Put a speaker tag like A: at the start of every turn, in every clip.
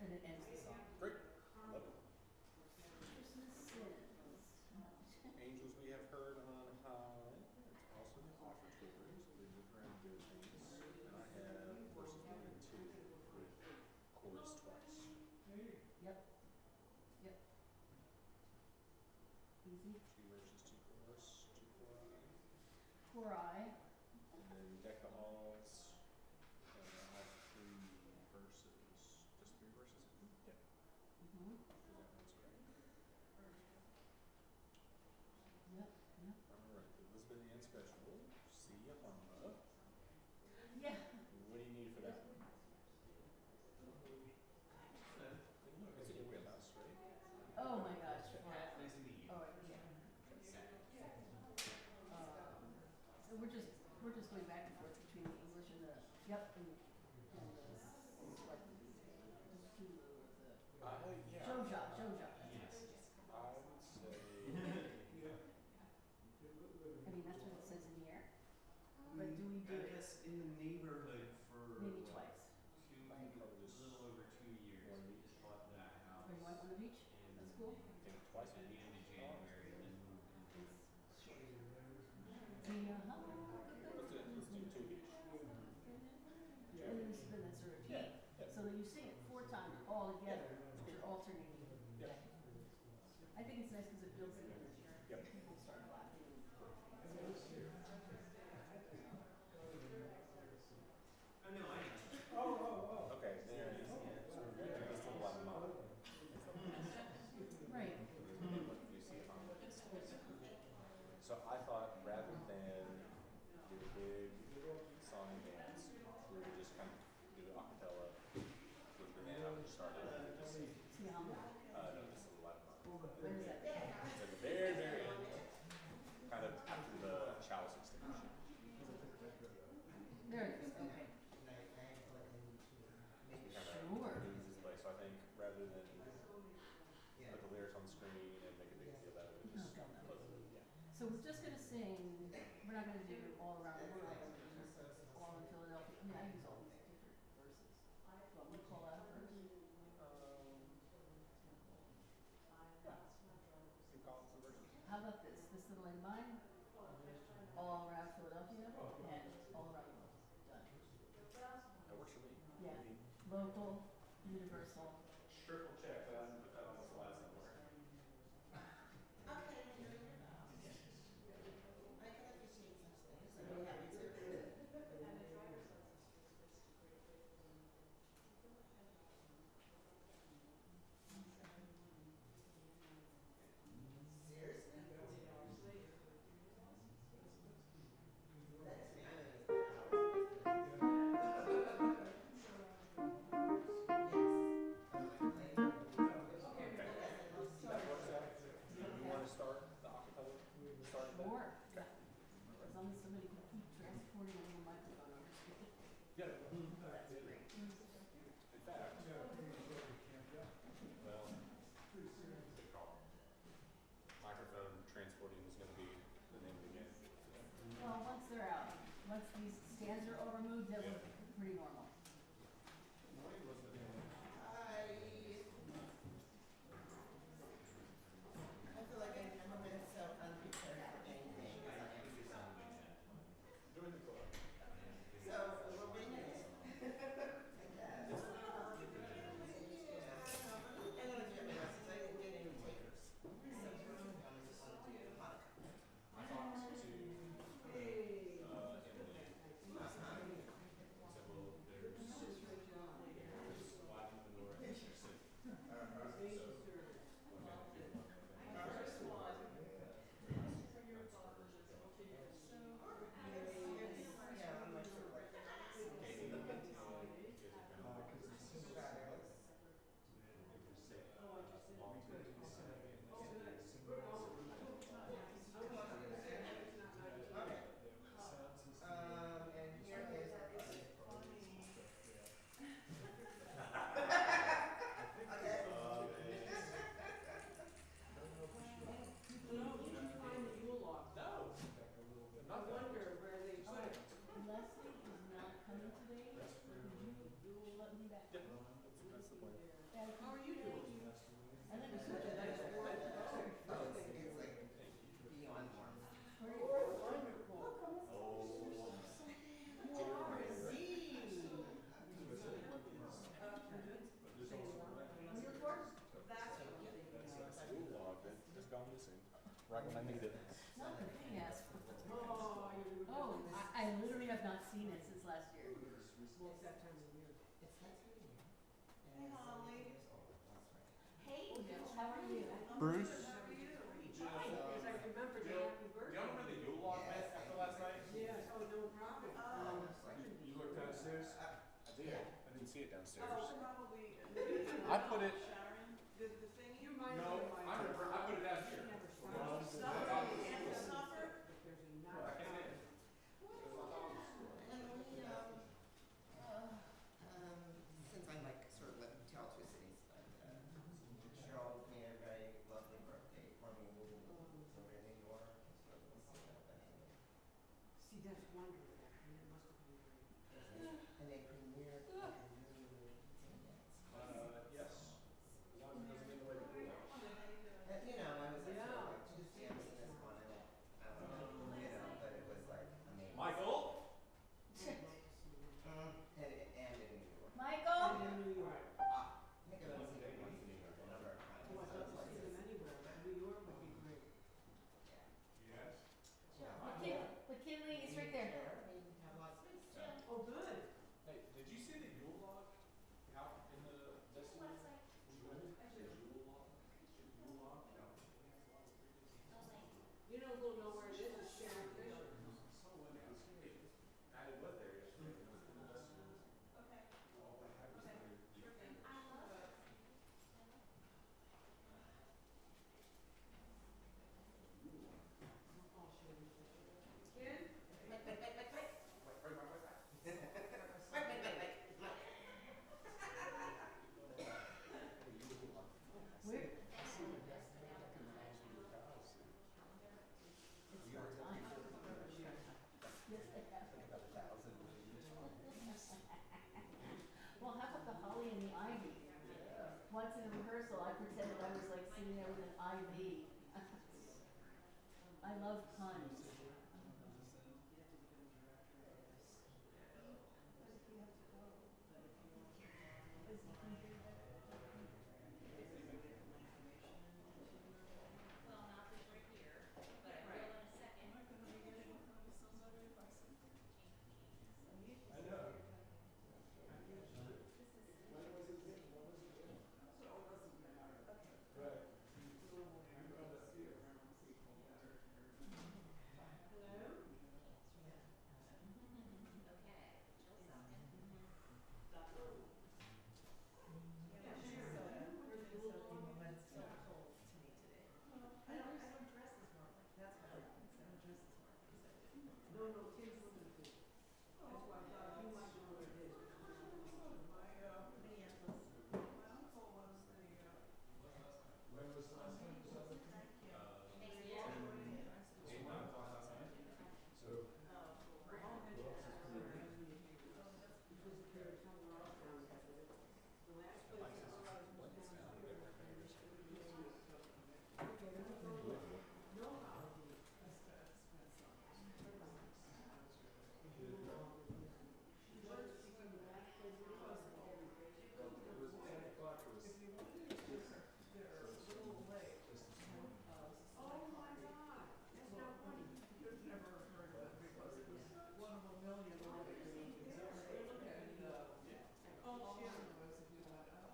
A: and it ends the song.
B: Great. Love it.
A: Christmas sins.
B: Angels we have heard on high. It's also the Offertory, so they move around their things. And I have verses 1 and 2 with chorus twice.
A: Yep. Yep. Easy.
B: 2 verses, 2 chorus, 2 chori.
A: Chori.
B: And then deck the halls. I have 3 verses. Just 3 verses? Yep.
A: Mm-hmm.
B: Is that one's right?
A: Yep. Yep.
B: Alright, the Elizabethan special. See ya, mama.
A: Yeah.
B: What do you need for that one? It's in your wheelhouse, right?
A: Oh my gosh.
C: Nice to meet you.
A: Oh yeah. So we're just going back and forth between the English and the and the like
B: Yeah.
A: Joja.
C: Yes.
B: I would say.
A: I mean that's what it says in here. But do we do
C: I
A: it
C: guess in the neighborhood for
A: maybe twice?
C: a little over 2 years. We just bought that house.
A: Or you want on the beach? That's cool.
B: Twice
C: At the end of January, and then moved into
B: Let's do 2 each.
A: And then that's a repeat. So that you sing it 4 times all together, but you're alternating.
B: Yep.
A: I think it's nice because it builds the energy.
B: Yep.
A: People start laughing.
C: Oh no, I know.
B: Okay, there it is. So we're going to do this little like mom.
A: Right.
B: You see it on. So I thought rather than do a big song and dance, we would just kind of do the acapella with the band. I would just start it and just sing.
A: See how much?
B: No, just a little like mom.
A: Where is that?
B: It's at the very, very end. Kind of after the chalice extinguishing.
A: There it is. Okay. Sure.
B: Loses its place. So I think rather than put the lyrics on the screen and make a big deal about it, just
A: No.
B: close it. Yeah.
A: So we're just going to sing. We're not going to do all around the world. All in Philadelphia. I mean, I use all these different verses. Well, we call out a verse.
B: Yeah. You call it some verses.
A: How about this? This little in mine. All around Philadelphia and all around the world. Done.
B: That works for me.
A: Yeah. Local, universal.
B: Triple check, but I didn't put that on the slide somewhere.
A: Sure. As long as somebody can keep transporting a little microphone on the screen.
B: Yeah.
A: That's great.
B: In fact, well, microphone transporting is going to be the name of the game.
A: Well, once they're out, once these stands are all removed, that would be pretty normal.
D: I feel like I've never been so unprepared for anything as I am now.
B: Join the club.
D: So we're winging it. I guess. I don't know if you have any lessons. I didn't get any takers. So I was just going to do Hanukkah.
B: I talked to Emily
D: Last night.
B: said, well, right when I need it.
A: Not the thing asked for. Oh, I literally have not seen it since last year.
D: Well, it's that time of year. It's that time of year. And
E: Hey,
D: it's 7
E: Holly.
D: years old. That's right.
E: Hey,
A: How are you?
B: Bruce?
E: How are you?
A: Fine, because I remembered your happy
C: Do y'all remember the Yule Log met after last night?
A: Yes, oh, no problem.
C: You looked downstairs?
B: I did. I didn't see it downstairs.
E: Probably.
B: I put it.
E: Sharon, the thingy?
C: No, I remember, I put it down here.
E: Snuffer?
D: Since I'm like sort of living between two cities, but Cheryl made a very lovely birthday for me over in New York. So it was,
F: See, that's wonderful, and it must have been great.
D: and they premiered like a new
C: Yes. As long as it doesn't give away the Yule Log.
D: you know, I was like, sort of like just dancing this one, I don't know, you know, but it was like amazing.
C: Michael?
D: And in New York.
A: Michael?
F: In New York.
D: I think I've only seen it once a number of times.
F: Oh, I'd love to see them anywhere, but New York would be great.
C: Yes.
A: McKinley is right there.
D: Maybe have lots of stuff.
F: Oh, good.
C: Hey, did you see the Yule Log out in the vestibule? The Yule Log? Yule Log?
F: You know, we'll know where it is, it's Sharon Fisher.
C: I was there yesterday. It was in the vestibule. All the happy there.
F: Oh, Sharon Fisher.
A: Where? Well, how about the holly and the ivy? Once in a rehearsal, I pretended I was like sitting there with an ivy. I love puns.
C: I know. Right.
F: No, Tim's looking for it. That's why I thought you might know where it is.
C: When was the last time you saw them? 8, 9 o'clock last night. So,
F: It was a period somewhere else down there. The last place I saw it was down here. No holiday.
C: it was 10 o'clock. It was.
E: Oh my God, that's no funny. You've never heard of it because it was one of a million. Oh, Sharon was if you thought, oh.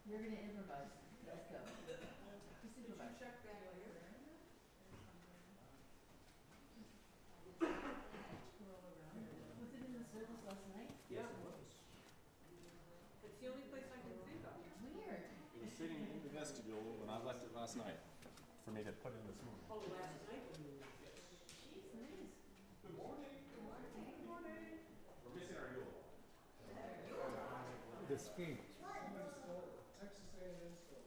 A: You're gonna improvise. Let's go. Just
E: Did you
A: improvise.
E: check back later? Twirl around.
A: Was it in the service last night?
C: Yes, it was.
E: It's the only place I can think of.
A: Weird.
B: It was sitting in the vestibule when I left it last night for me to put in this morning.
E: Oh, last night?
A: Jeez, nice.
C: Good morning. Good morning. Good morning. We're missing our Yule log.
B: The skate.
C: Somebody stole it. Texas A&M stole it.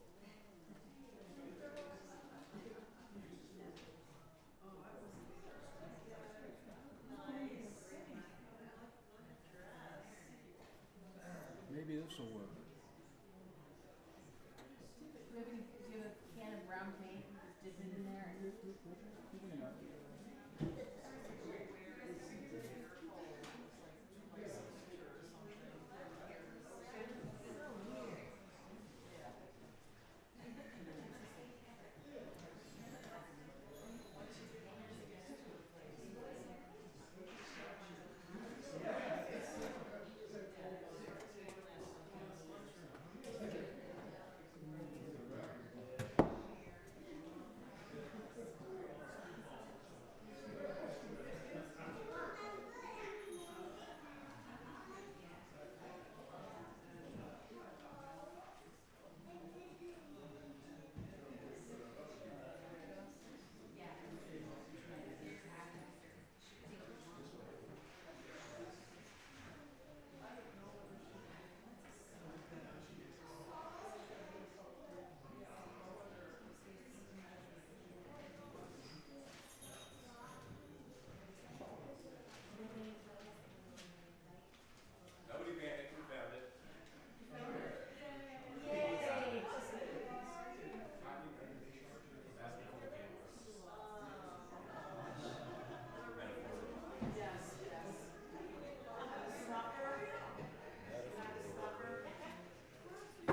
B: Maybe this will work.
A: Do you have a can of brown paint? Just dip it in there and
C: Nobody panic. We found it.
A: yay!
C: Asking for the cameras.
A: Yes, yes. Snuffer? Snuffer?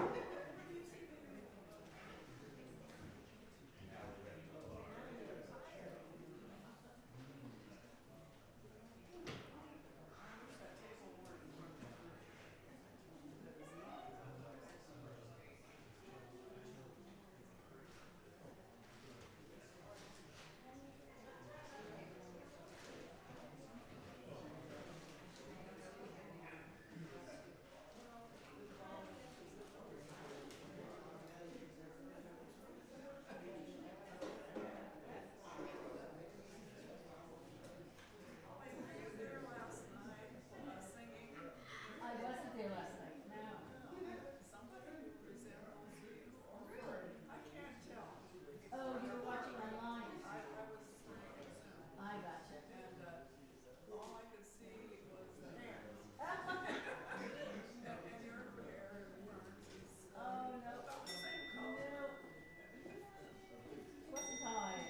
A: I wasn't there last night. No.
E: Somebody who resembles you.
A: Really?
E: I can't tell.
A: Oh, you were watching online.
E: I was doing a Zoom,
A: I gotcha.
E: and all I could see was the hands. And your hair and arms is
A: Oh, no.
E: about the same color.
A: No. Wasn't time.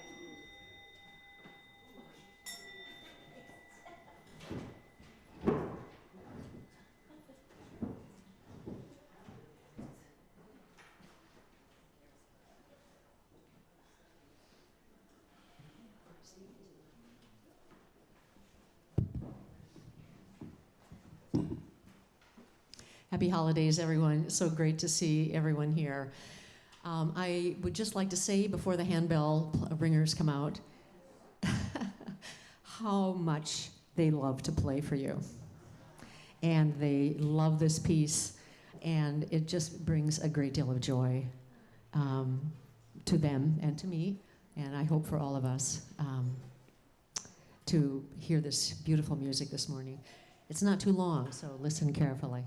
G: Happy holidays, everyone. So great to see everyone here. I would just like to say before the handbell ringers come out, how much they love to play for you. And they love this piece, and it just brings a great deal of joy to them and to me, and I hope for all of us to hear this beautiful music this morning. It's not too long, so listen carefully.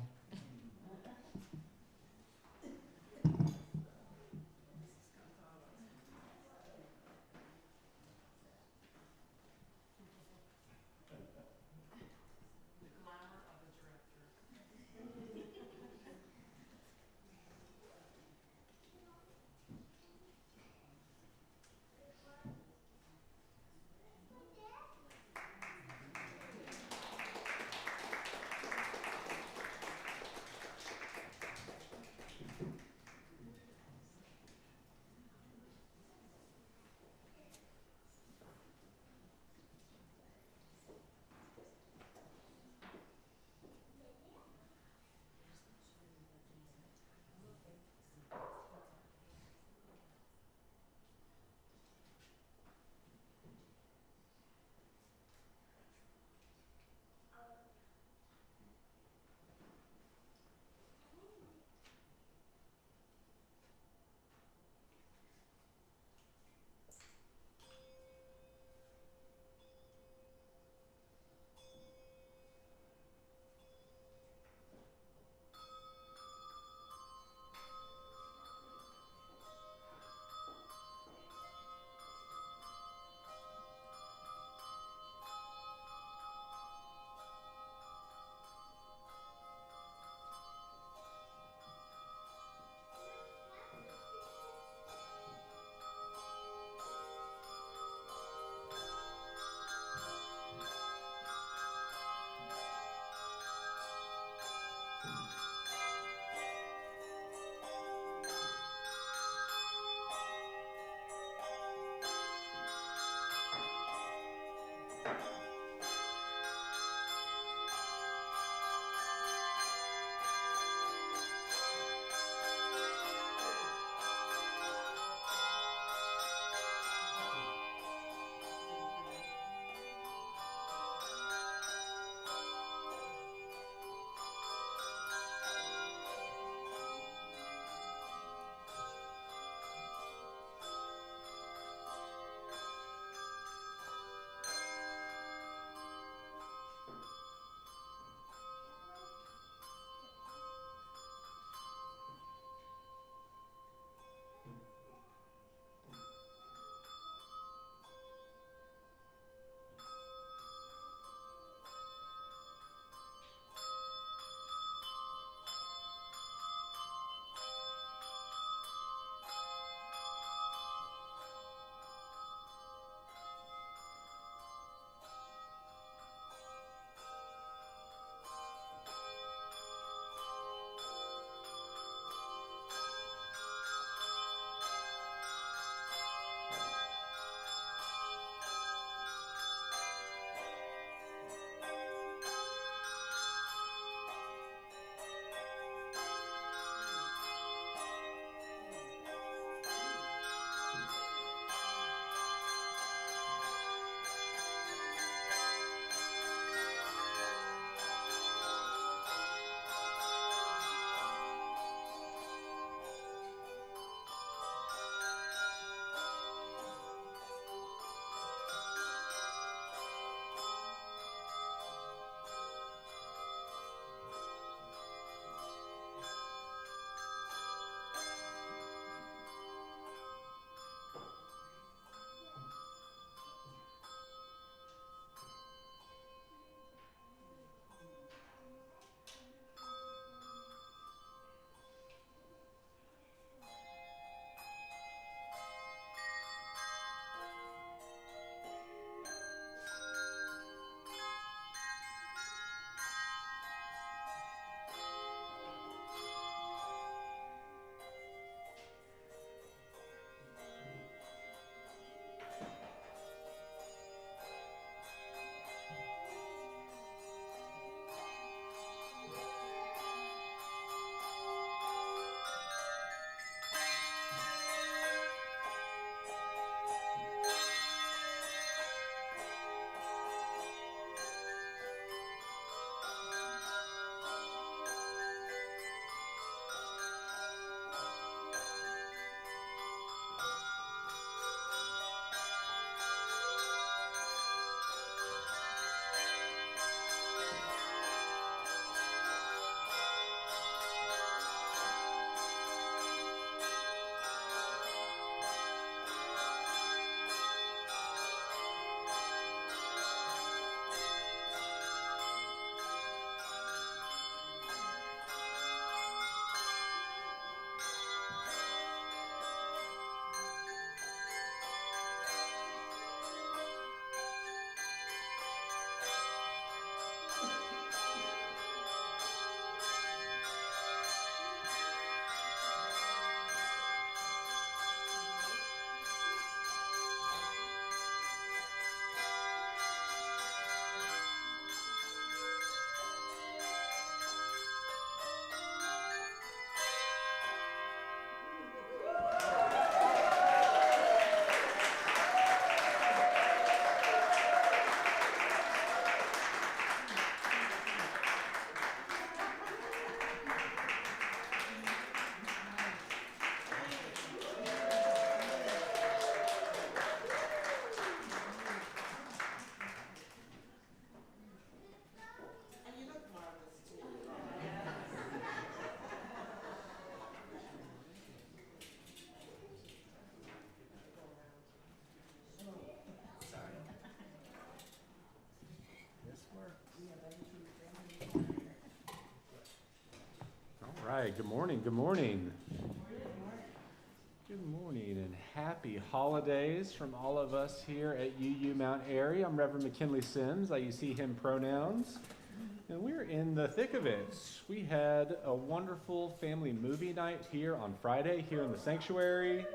B: right, good morning, good morning. Good morning and happy holidays from all of us here at UU Mount Airy. I'm Reverend McKinley Sims, I use he, him pronouns, and we're in the thick of it. We had a wonderful family movie night here on Friday here in the sanctuary.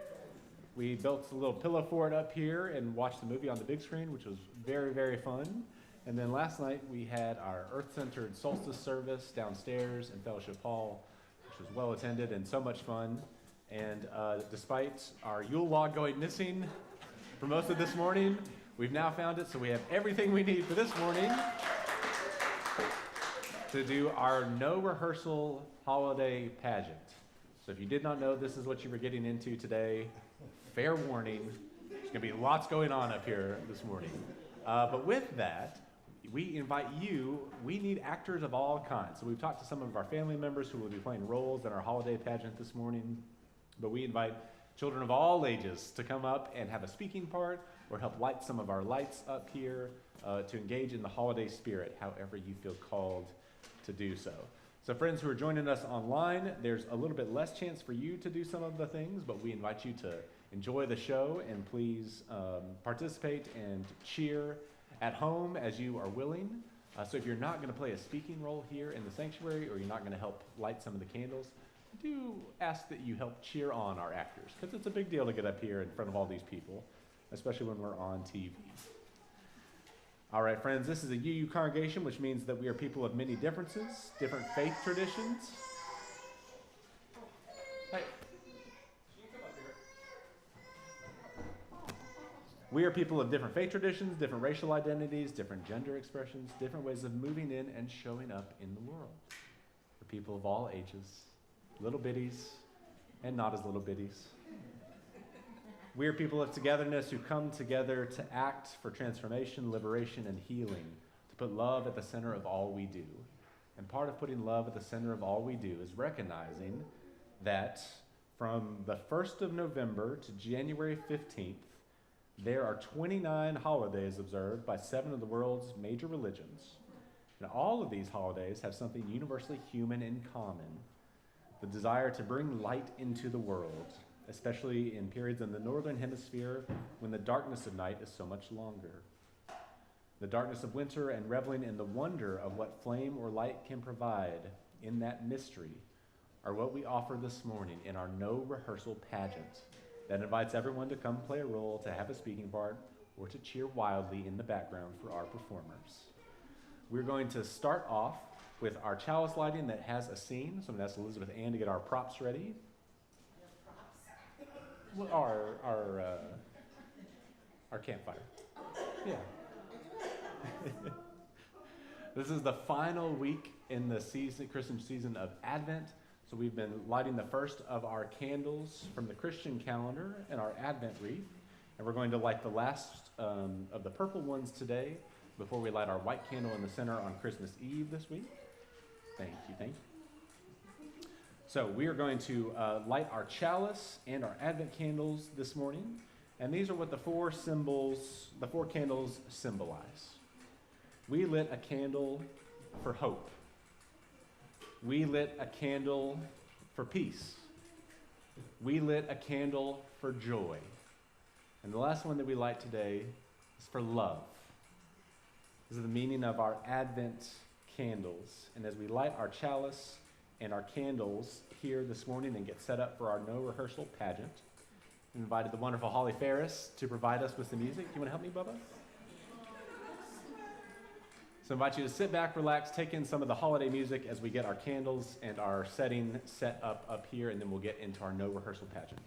B: We built a little pillow fort up here and watched the movie on the big screen, which was very, very fun. And then last night we had our Earth-centered solstice service downstairs in Fellowship Hall, which was well attended and so much fun. And despite our Yule Log going missing for most of this morning, we've now found it, so we have everything we need for this morning to do our no rehearsal holiday pageant. So if you did not know this is what you were getting into today, fair warning, there's going to be lots going on up here this morning. But with that, we invite you, we need actors of all kinds. So we've talked to some of our family members who will be playing roles in our holiday pageant this morning. But we invite children of all ages to come up and have a speaking part or help light some of our lights up here to engage in the holiday spirit, however you feel called to do so. So friends who are joining us online, there's a little bit less chance for you to do some of the things, but we invite you to enjoy the show and please participate and cheer at home as you are willing. So if you're not going to play a speaking role here in the sanctuary or you're not going to help light some of the candles, do ask that you help cheer on our actors, because it's a big deal to get up here in front of all these people, especially when we're on TV. All right, friends, this is a UU congregation, which means that we are people of many differences, different faith traditions. Hey. We are people of different faith traditions, different racial identities, different gender expressions, different ways of moving in and showing up in the world. We're people of all ages, little bitties and not as little bitties. We are people of togetherness who come together to act for transformation, liberation, and healing, to put love at the center of all we do. And part of putting love at the center of all we do is recognizing that from the 1st of November to January 15th, there are 29 holidays observed by 7 of the world's major religions. And all of these holidays have something universally human in common: the desire to bring light into the world, especially in periods in the northern hemisphere when the darkness of night is so much longer. The darkness of winter and reveling in the wonder of what flame or light can provide in that mystery are what we offer this morning in our no rehearsal pageant that invites everyone to come play a role, to have a speaking part, or to cheer wildly in the background for our performers. We're going to start off with our chalice lighting that has a scene. So I'm going to ask Elizabeth Ann to get our props ready. Well, our campfire. Yeah. This is the final week in the Christian season of Advent. So we've been lighting the first of our candles from the Christian calendar and our Advent wreath. And we're going to light the last of the purple ones today before we light our white candle in the center on Christmas Eve this week. Thank you, thank you. So we are going to light our chalice and our Advent candles this morning. And these are what the four candles symbolize. We lit a candle for hope. We lit a candle for peace. We lit a candle for joy. And the last one that we light today is for love. This is the meaning of our Advent candles. And as we light our chalice and our candles here this morning and get set up for our no rehearsal pageant, we invited the wonderful Holly Ferris to provide us with some music. You want to help me, Bubba? So I invite you to sit back, relax, take in some of the holiday music as we get our candles and our setting set up here, and then we'll get into our no rehearsal pageant.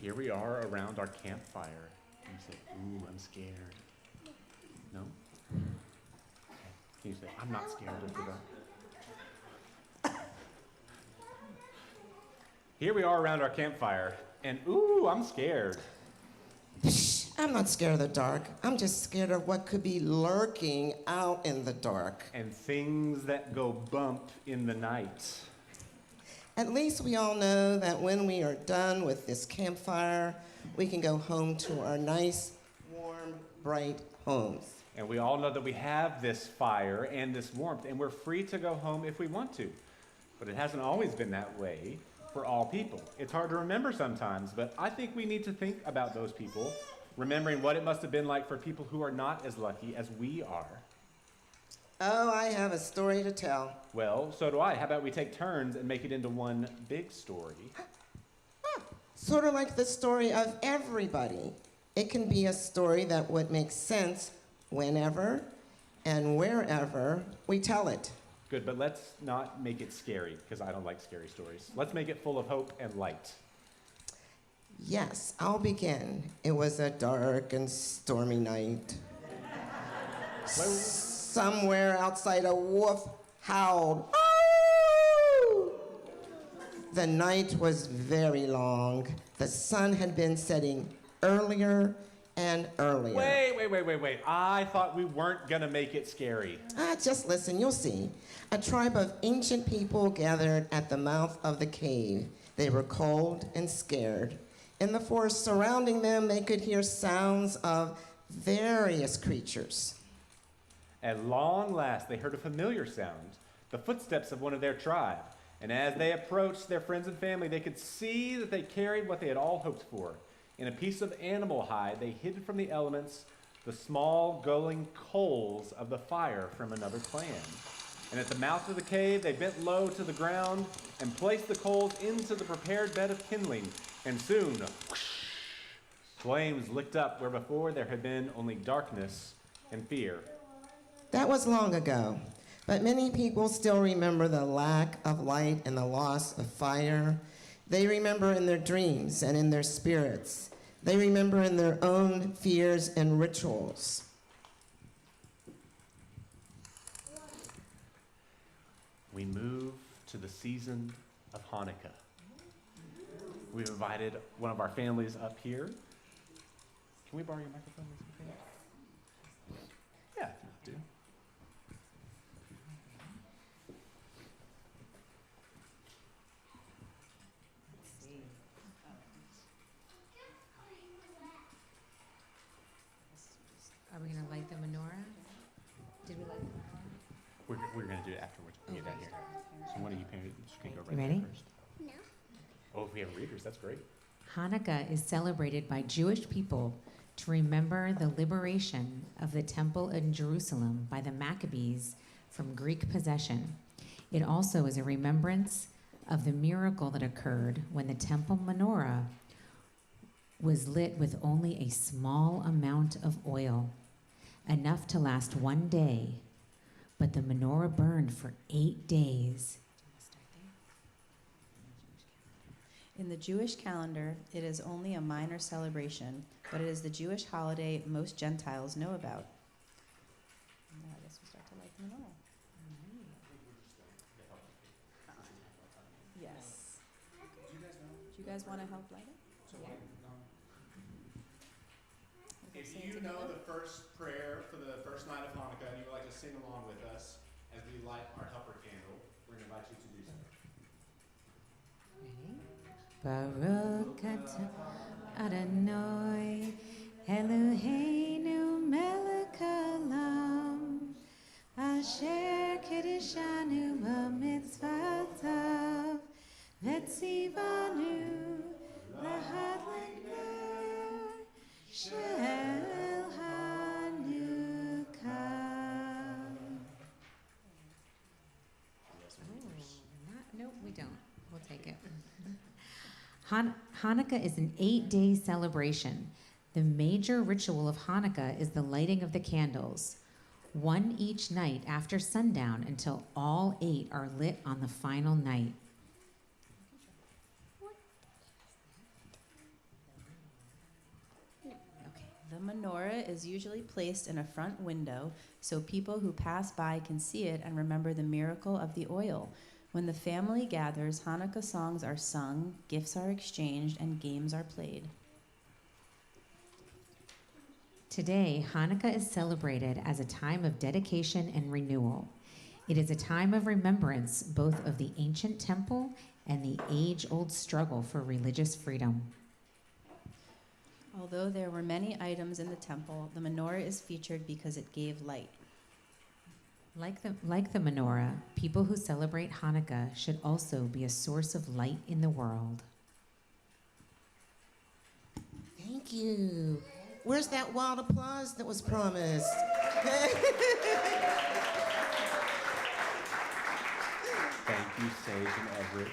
B: here we are around our campfire. And you say, ooh, I'm scared. No? Can you say, I'm not scared of the dark? Here we are around our campfire, and ooh, I'm scared.
D: I'm not scared of the dark. I'm just scared of what could be lurking out in the dark.
B: And things that go bump in the night.
D: At least we all know that when we are done with this campfire, we can go home to our nice, warm, bright homes.
B: And we all know that we have this fire and this warmth, and we're free to go home if we want to. But it hasn't always been that way for all people. It's hard to remember sometimes, but I think we need to think about those people, remembering what it must have been like for people who are not as lucky as we are.
D: Oh, I have a story to tell.
B: Well, so do I. How about we take turns and make it into one big story?
D: Sort of like the story of everybody. It can be a story that would make sense whenever and wherever we tell it.
B: Good, but let's not make it scary, because I don't like scary stories. Let's make it full of hope and light.
D: Yes, I'll begin. It was a dark and stormy night. Somewhere outside, a wolf howled. "Ow!" The night was very long. The sun had been setting earlier and earlier.
B: Wait. I thought we weren't going to make it scary.
D: Just listen, you'll see. A tribe of ancient people gathered at the mouth of the cave. They were cold and scared. In the forest surrounding them, they could hear sounds of various creatures.
B: At long last, they heard a familiar sound, the footsteps of one of their tribe. And as they approached their friends and family, they could see that they carried what they had all hoped for. In a piece of animal hide, they hid from the elements the small glowing coals of the fire from another clan. And at the mouth of the cave, they bent low to the ground and placed the coals into the prepared bed of kindling. And soon, whoosh, flames licked up where before there had been only darkness and fear.
D: That was long ago, but many people still remember the lack of light and the loss of fire. They remember in their dreams and in their spirits. They remember in their own fears and rituals.
B: We move to the season of Hanukkah. We've invited one of our families up here. Can we borrow your microphone, Ms. McCain? Yeah, if you want to.
H: Are we going to light the menorah? Did we light the menorah?
B: We're going to do it afterwards when we get down here. So one of you parents can go right
H: You
B: there
H: ready?
B: first. No. Oh, if we have readers, that's great.
H: Hanukkah is celebrated by Jewish people to remember the liberation of the temple in Jerusalem by the Maccabees from Greek possession. It also is a remembrance of the miracle that occurred when the temple menorah was lit with only a small amount of oil, enough to last one day, but the menorah burned for 8 days.
I: In the Jewish calendar, it is only a minor celebration, but it is the Jewish holiday most Gentiles know about. Now I guess we start to light the menorah. Yes. Do you guys want to help light it?
C: If you know the first prayer for the first night of Hanukkah and you would like to sing along with us as we light our helper candle, we're going to invite you to do so.
H: Baruch atah Adonai Eloheinu melech haolam asher kiddushanu b'mitzvotav v'tzivanu lahadlik ner shel Nope, we don't. We'll take it. Hanukkah is an 8-day celebration. The major ritual of Hanukkah is the lighting of the candles, one each night after sundown until all 8 are lit on the final night.
I: The menorah is usually placed in a front window so people who pass by can see it and remember the miracle of the oil. When the family gathers, Hanukkah songs are sung, gifts are exchanged, and games are played.
H: Today, Hanukkah is celebrated as a time of dedication and renewal. It is a time of remembrance both of the ancient temple and the age-old struggle for religious freedom.
I: Although there were many items in the temple, the menorah is featured because it gave light.
H: Like the menorah, people who celebrate Hanukkah should also be a source of light in the world.
D: Thank you. Where's that wild applause that was promised?
C: Thank you, Sage and Everett.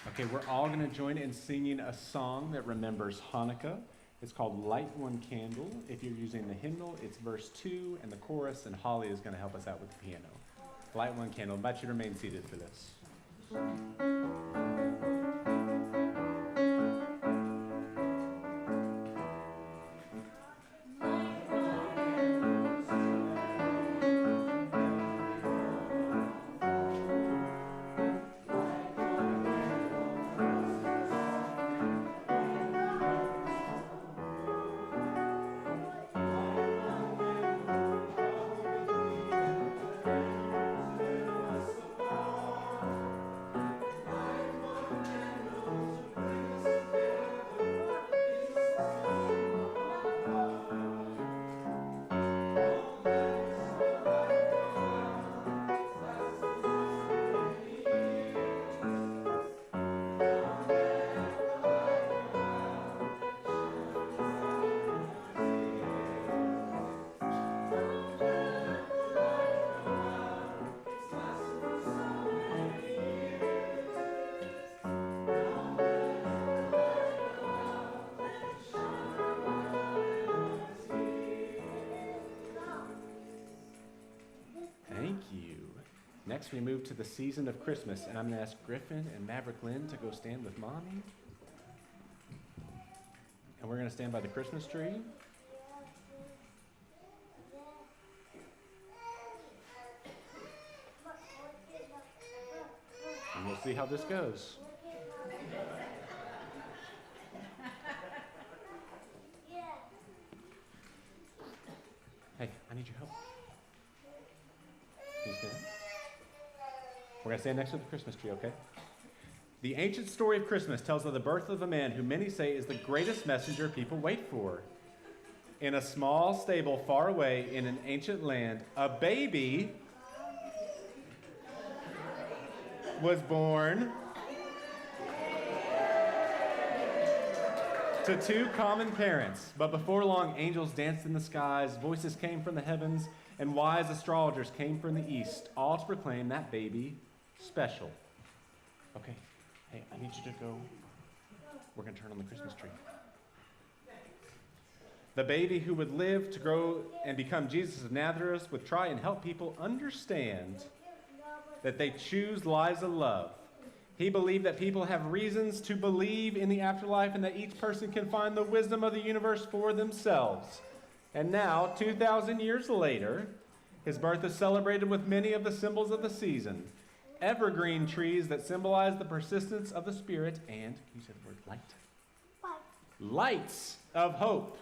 C: Okay, we're all going to join in singing a song that remembers Hanukkah. It's called Light One Candle. If you're using the hymnal, it's verse 2 and the chorus, and Holly is going to help us out with the piano. Light One Candle. I invite you to remain seated for this. Next, we move to the season of Christmas, and I'm going to ask Griffin and Maverick Lynn to go stand with Mommy. And we're going to stand by the Christmas tree. And we'll see how this goes. Hey, I need your help. Can you stand? We're going to stand next to the Christmas tree, okay? The ancient story of Christmas tells of the birth of a man who many say is the greatest messenger people wait for. In a small stable far away in an ancient land, a baby was born to two common parents. But before long, angels danced in the skies, voices came from the heavens, and wise astrologers came from the east, all to proclaim that baby special. Okay, hey, I need you to go. We're going to turn on the Christmas tree. The baby who would live to grow and become Jesus of Nazareth would try and help people understand that they choose lives of love. He believed that people have reasons to believe in the afterlife and that each person can find the wisdom of the universe for themselves. And now, 2,000 years later, his birth is celebrated with many of the symbols of the season. Evergreen trees that symbolize the persistence of the Spirit and, you said the word light? Lights of hope.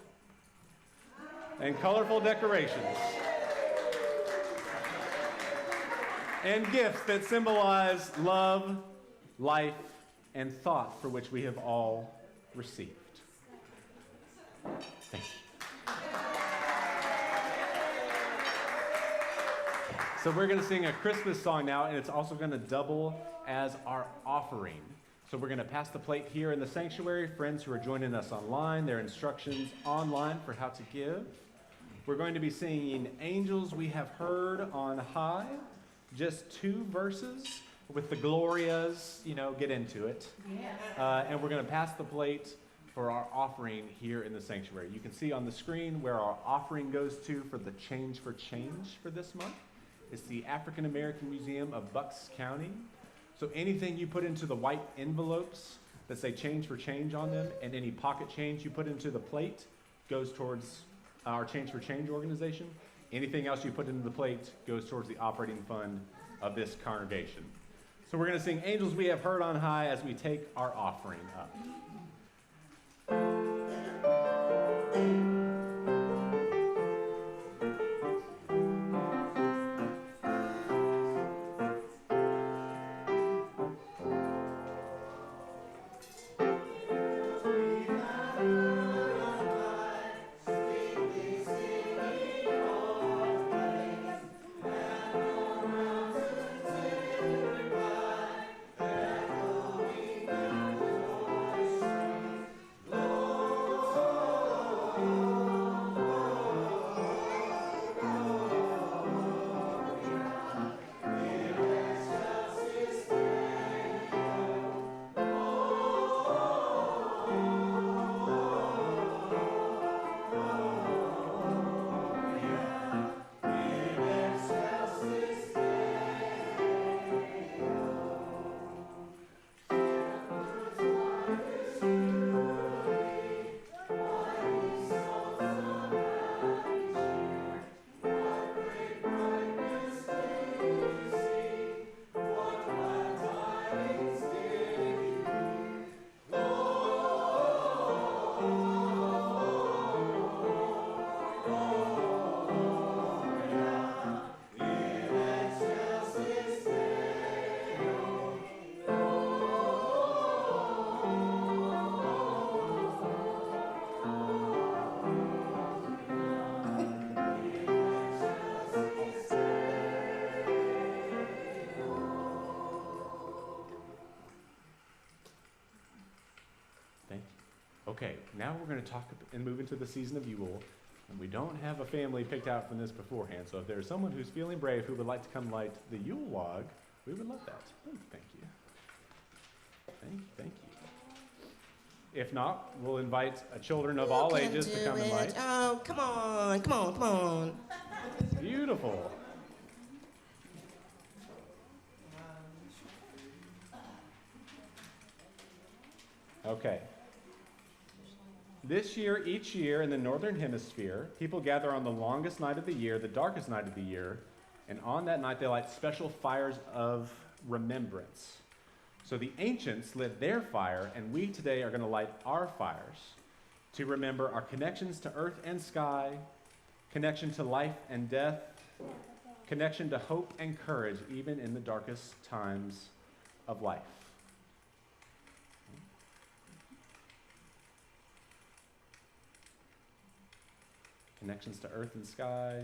C: And colorful decorations. And gifts that symbolize love, life, and thought for which we have all received. Thank you. So we're going to sing a Christmas song now, and it's also going to double as our offering. So we're going to pass the plate here in the sanctuary. Friends who are joining us online, there are instructions online for how to give. We're going to be singing Angels We Have Heard on High, just 2 verses with the Glorias, get into it.
A: Yeah.
C: And we're going to pass the plate for our offering here in the sanctuary. You can see on the screen where our offering goes to for the Change for Change for this month. It's the African American Museum of Bucks County. So anything you put into the white envelopes that say Change for Change on them, and any pocket change you put into the plate goes towards our Change for Change organization. Anything else you put into the plate goes towards the operating fund of this congregation. So we're going to sing Angels We Have Heard on High as we take our offering up. Okay, now we're going to talk and move into the season of Yule. And we don't have a family picked out from this beforehand, so if there's someone who's feeling brave who would like to come light the Yule Log, we would love that. Oh, thank you. Thank you. If not, we'll invite children of all ages to come and light.
D: Oh, come on.
C: Beautiful. Okay. This year, each year in the Northern Hemisphere, people gather on the longest night of the year, the darkest night of the year, and on that night they light special fires of remembrance. So the ancients lit their fire, and we today are going to light our fires to remember our connections to earth and sky, connection to life and death, connection to hope and courage, even in the darkest times of life. Connections to earth and sky,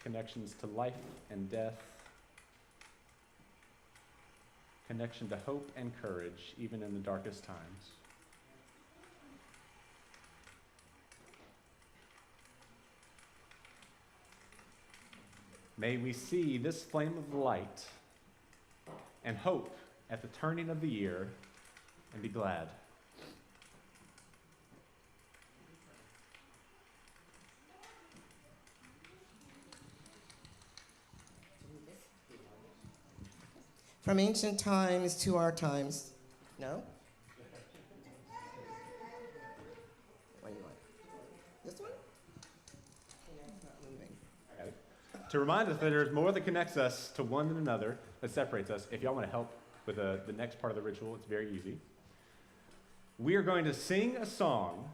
C: connections to life and death, connection to hope and courage, even in the darkest times. May we see this flame of light and hope at the turning of the year and be glad.
D: From ancient times to our times. No? What do you want? This one? Yeah, it's not moving.
C: Okay. To remind us that there's more that connects us to one another that separates us, if y'all want to help with the next part of the ritual, it's very easy. We are going to sing a song,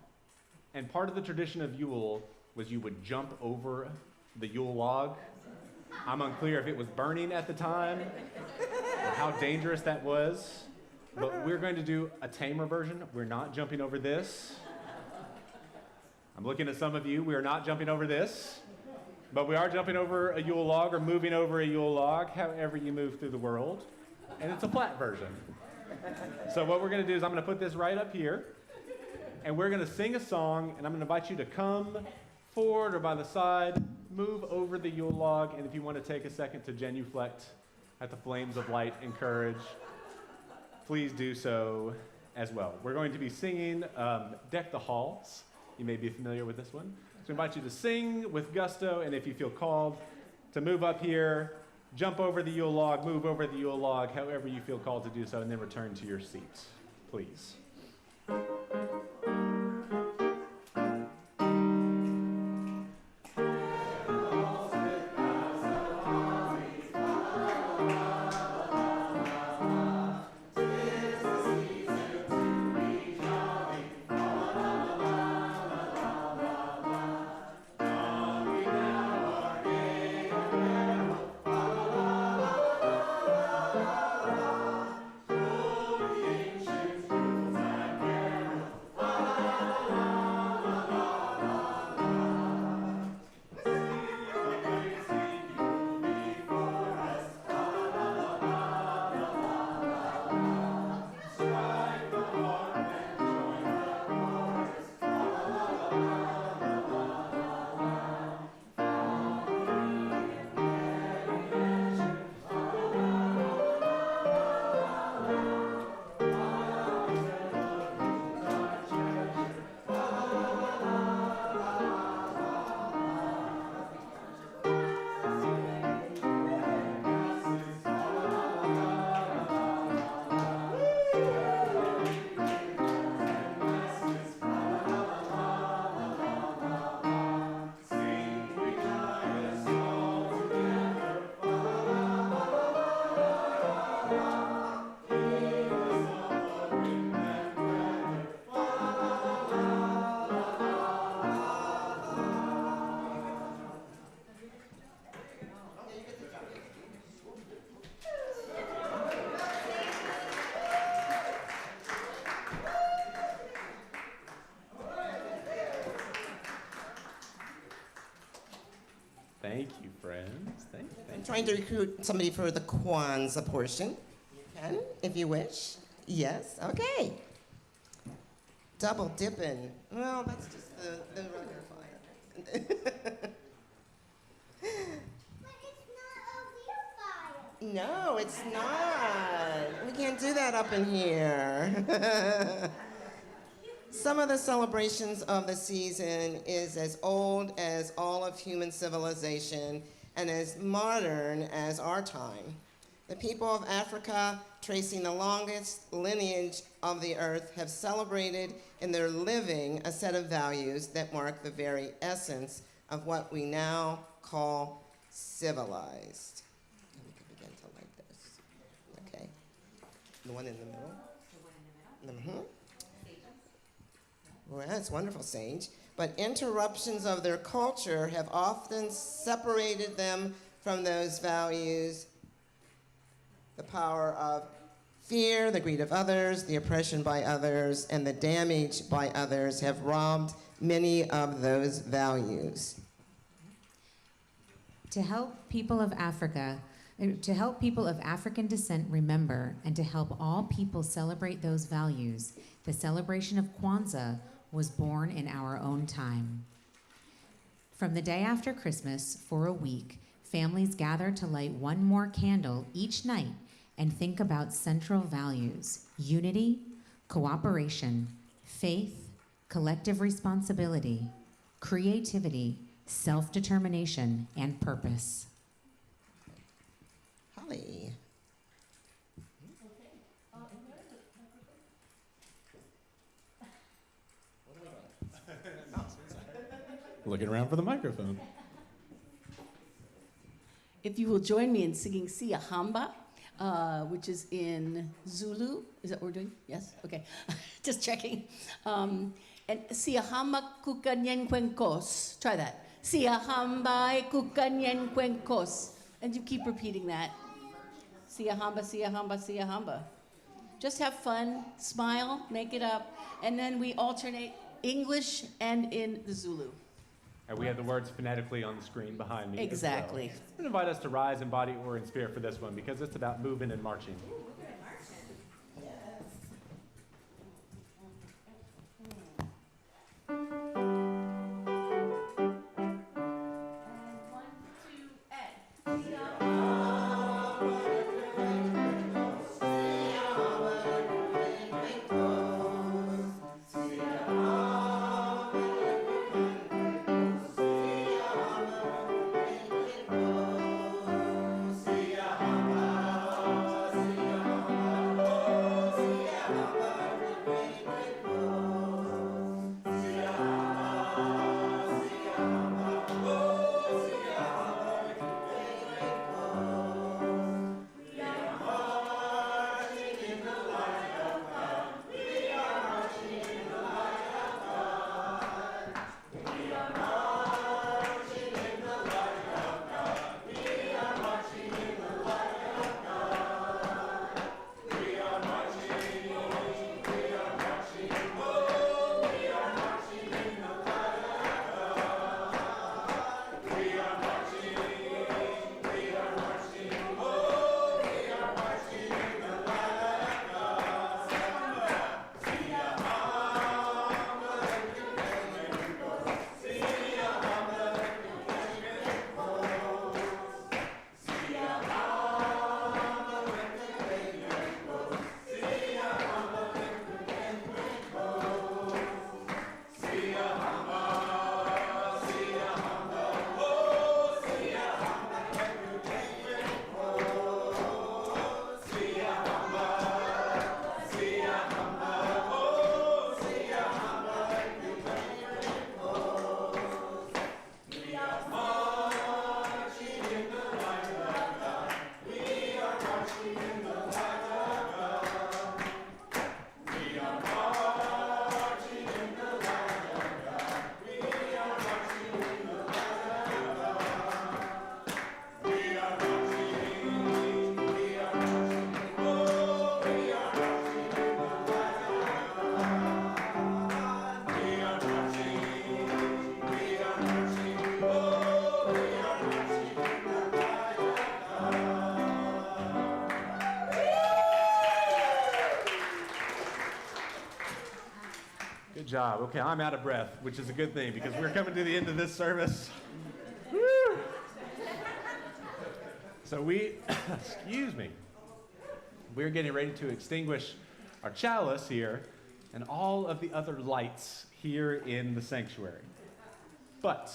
C: and part of the tradition of Yule was you would jump over the Yule log. I'm unclear if it was burning at the time or how dangerous that was, but we're going to do a tamer version. We're not jumping over this. I'm looking at some of you. We are not jumping over this, but we are jumping over a Yule log or moving over a Yule log, however you move through the world, and it's a flat version. So what we're going to do is I'm going to put this right up here, and we're going to sing a song, and I'm going to invite you to come forward or by the side, move over the Yule log, and if you want to take a second to genuflect at the flames of light and courage, please do so as well. We're going to be singing Deck the Halls. You may be familiar with this one. So I invite you to sing with gusto, and if you feel called to move up here, jump over the Yule log, move over the Yule log, however you feel called to do so, and then return to your seat, please. friends. Thank
D: I'm
C: you.
D: trying to recruit somebody for the Kwanzaa portion. You can, if you wish. Yes, okay. Double dipping. Well, that's just the regular fire. No, it's not. We can't do that up in here. Some of the celebrations of the season is as old as all of human civilization and as modern as our time. The people of Africa, tracing the longest lineage of the earth, have celebrated in their living a set of values that mark the very essence of what we now call civilized. And we can begin to light this. Okay. The one in the middle? Mm-hmm. Well, that's wonderful, Sage. But interruptions of their culture have often separated them from those values. The power of fear, the greed of others, the oppression by others, and the damage by others have robbed many of those values.
H: To help people of African descent remember and to help all people celebrate those values, the celebration of Kwanzaa was born in our own time. From the day after Christmas, for a week, families gather to light one more candle each night and think about central values: unity, cooperation, faith, collective responsibility, creativity, self-determination, and purpose.
D: Holly.
C: Looking around for the microphone.
A: If you will join me in singing Siyahamba, which is in Zulu. Is that what we're doing? Yes? Okay. Just checking. And Siyahamba kukanyen kwenkos. Try that. Siyahamba kukanyen kwenkos. And you keep repeating that. Siyahamba, Siyahamba, Siyahamba. Just have fun, smile, make it up, and then we alternate English and in the Zulu.
C: And we have the words phonetically on the screen behind me.
A: Exactly.
C: As well. I invite us to rise in body or in spirit for this one because it's about moving and marching. job. Okay, I'm out of breath, which is a good thing because we're coming to the end of this service. Woo! So excuse me, we're getting ready to extinguish our chalice here and all of the other lights here in the sanctuary. But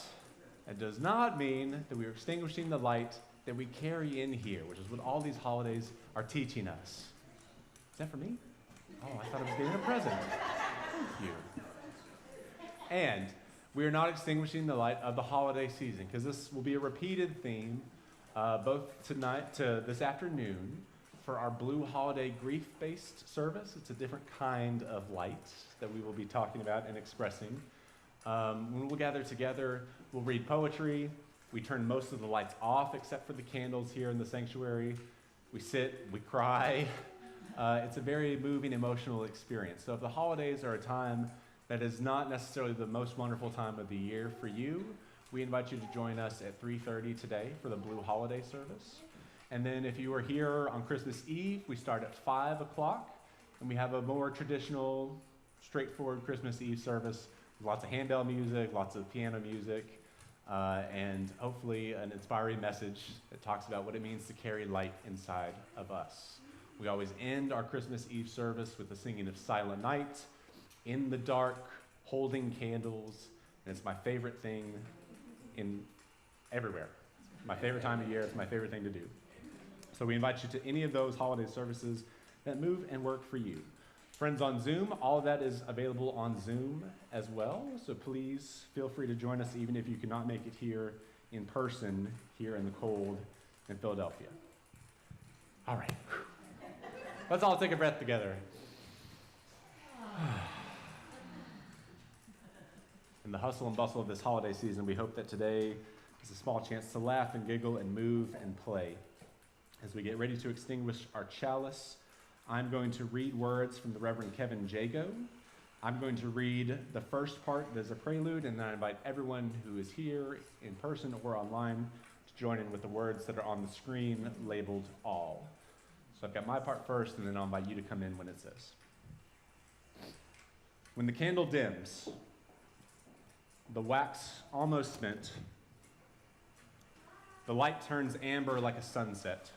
C: it does not mean that we are extinguishing the light that we carry in here, which is what all these holidays are teaching us. Is that for me? Oh, I thought I was getting a present. Thank you. And we are not extinguishing the light of the holiday season, because this will be a repeated theme both tonight to this afternoon for our Blue Holiday Grief-based service. It's a different kind of light that we will be talking about and expressing. When we'll gather together, we'll read poetry. We turn most of the lights off except for the candles here in the sanctuary. We sit, we cry. It's a very moving, emotional experience. So if the holidays are a time that is not necessarily the most wonderful time of the year for you, we invite you to join us at 3:30 today for the Blue Holiday service. And then if you are here on Christmas Eve, we start at 5 o'clock, and we have a more traditional, straightforward Christmas Eve service with lots of handbell music, lots of piano music, and hopefully an inspiring message that talks about what it means to carry light inside of us. We always end our Christmas Eve service with the singing of Silent Night, in the dark, holding candles, and it's my favorite thing in everywhere. My favorite time of year, it's my favorite thing to do. So we invite you to any of those holiday services that move and work for you. Friends on Zoom, all of that is available on Zoom as well, so please feel free to join us even if you cannot make it here in person, here in the cold in Philadelphia. All right. Let's all take a breath together. In the hustle and bustle of this holiday season, we hope that today is a small chance to laugh and giggle and move and play. As we get ready to extinguish our chalice, I'm going to read words from the Reverend Kevin Jago. I'm going to read the first part as a prelude, and then I invite everyone who is here in person or online to join in with the words that are on the screen labeled all. So I've got my part first, and then I'll invite you to come in when it says. When the candle dims, the wax almost spent, the light turns amber like a sunset.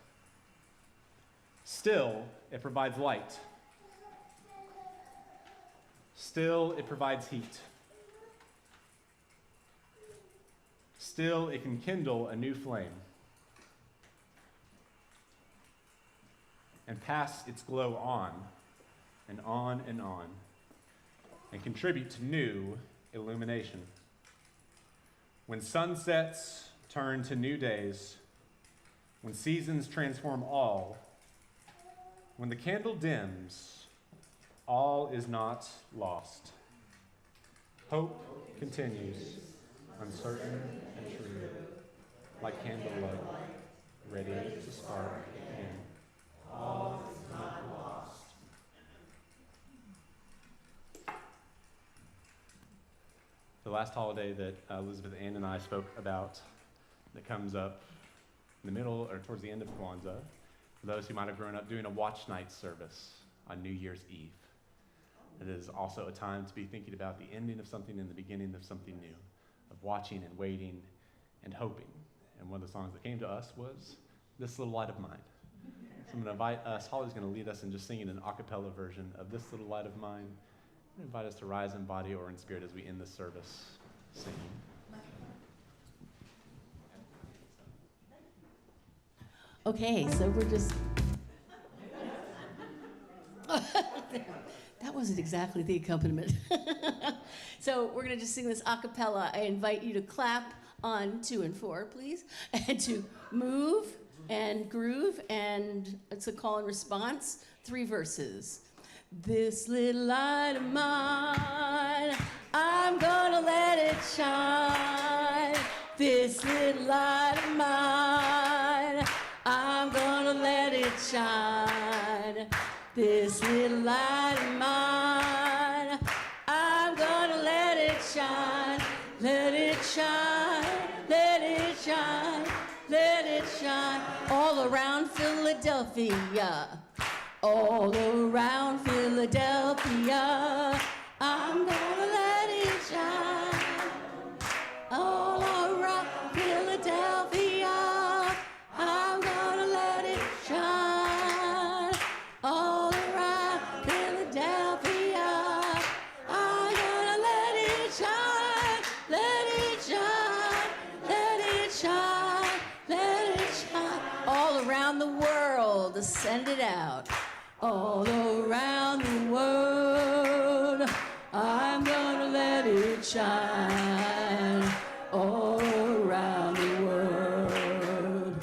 C: Still, it provides light. Still, it provides heat. Still, it can kindle a new flame and pass its glow on and on and on and contribute to new illumination. When sunsets turn to new days, when seasons transform all, when the candle dims, all is not lost. Hope continues, uncertain and true, like candlelight, ready to spark again. All is not lost. The last holiday that Elizabeth Ann and I spoke about that comes up in the middle or towards the end of Kwanzaa, for those who might have grown up doing a watch night service on New Year's Eve. It is also a time to be thinking about the ending of something and the beginning of something new, of watching and waiting and hoping. And one of the songs that came to us was This Little Light of Mine. So I'm going to invite us, Holly's going to lead us in just singing an a cappella version of This Little Light of Mine. I invite us to rise in body or in spirit as we end this service singing.
A: Okay, so we're just... That wasn't exactly the accompaniment. So we're going to just sing this a cappella. I invite you to clap on 2 and 4, please, and to move and groove, and it's a call and response, 3 verses. This little light of mine, I'm gonna let it shine. This little light of mine, I'm gonna let it shine. This little light of mine, I'm gonna let it shine. Let it shine, let it shine, let it shine. All around Philadelphia, all around Philadelphia, I'm gonna let send it out. All around the world, I'm gonna let it shine. All around the world,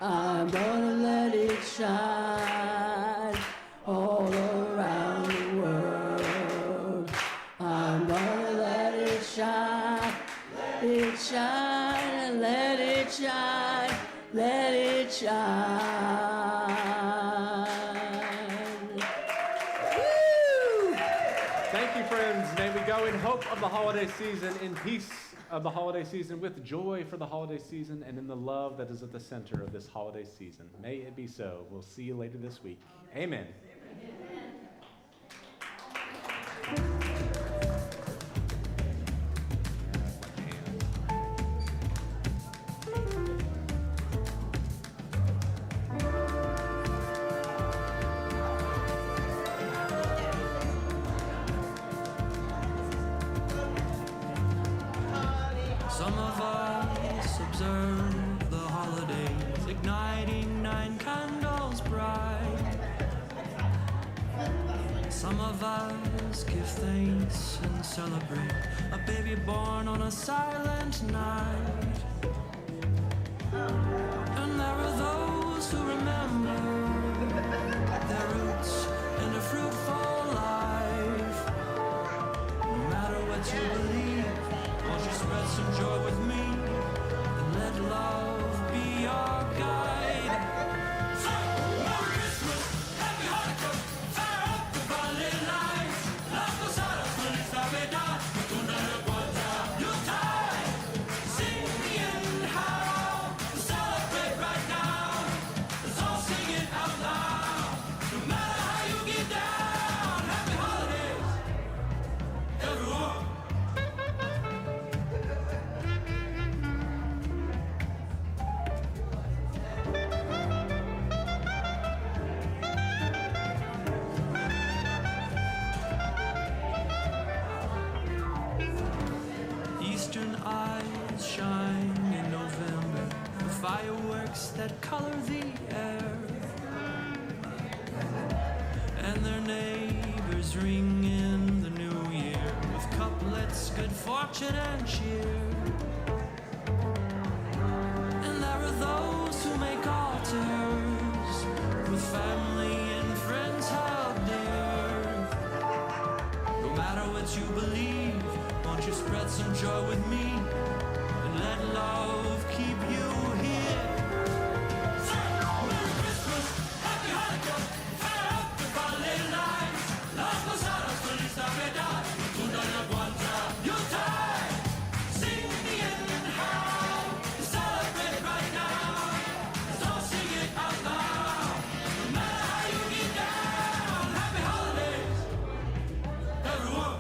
A: I'm gonna let it shine. All around the world, I'm gonna let it shine. Let it shine, let it shine, let it shine. Woo!
C: Thank you, friends. May we go in hope of the holiday season, in peace of the holiday season, with joy for the holiday season, and in the love that is at the center of this holiday season. May it be so. We'll see you later this week. Amen.
J: Some of us observe the holidays, igniting 9 candles bright. Some of us give thanks and celebrate a baby born on a silent night. And there are those who remember their roots and a fruitful life. No matter what you believe, won't you spread some joy with me and let love be our guide? So, Merry Christmas, Happy Hanukkah, fire up the valley lights. Las posadas, feliz Navidad, una revuelta, Yuletide. Sing the end how to celebrate right now. Let's all sing it out loud. No matter how you get down, Happy Holidays, everyone. Eastern eyes shine in November with fireworks that color the air, and their neighbors ring in the new year with couplets, good fortune and cheer. And there are those who make altars with family and friends held dear. No matter what you believe, won't you spread some joy with me and let love keep you here? Merry Christmas, Happy Hanukkah, fire up the valley lights. Las posadas, feliz Navidad, una revuelta, Yuletide. Sing the end and how to celebrate right now. Let's all sing it out loud. No matter how you get down, Happy Holidays, everyone.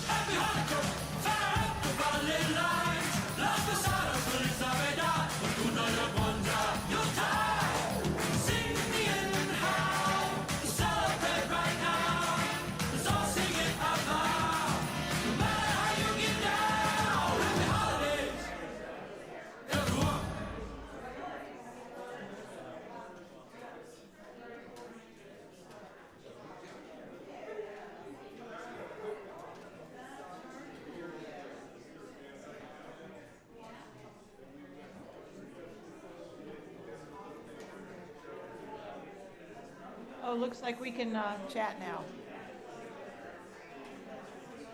J: Happy Hanukkah, fire up the valley lights. Las posadas, feliz Navidad, una revuelta, Yuletide. Sing the end and how to celebrate right now. Let's all sing it out loud. No matter how you get down, Happy Holidays, everyone.
E: Oh, looks like we can chat now.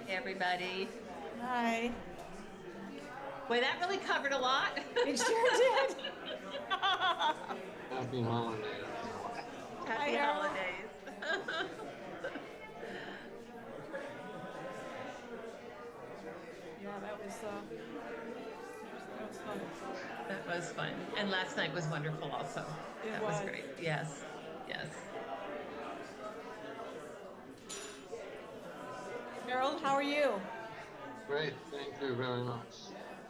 K: Hey, everybody.
E: Hi.
K: Boy, that really covered a lot.
E: It sure did.
L: Happy holidays.
K: Happy
E: Harold.
K: holidays.
E: Yeah, that was fun.
K: That was fun. And last night was wonderful also.
E: It
K: That was
E: was.
K: great. Yes. Yes.
E: Harold, how are you?
L: Great, thank you very much.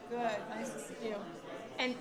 E: Good. Nice to see you.
K: And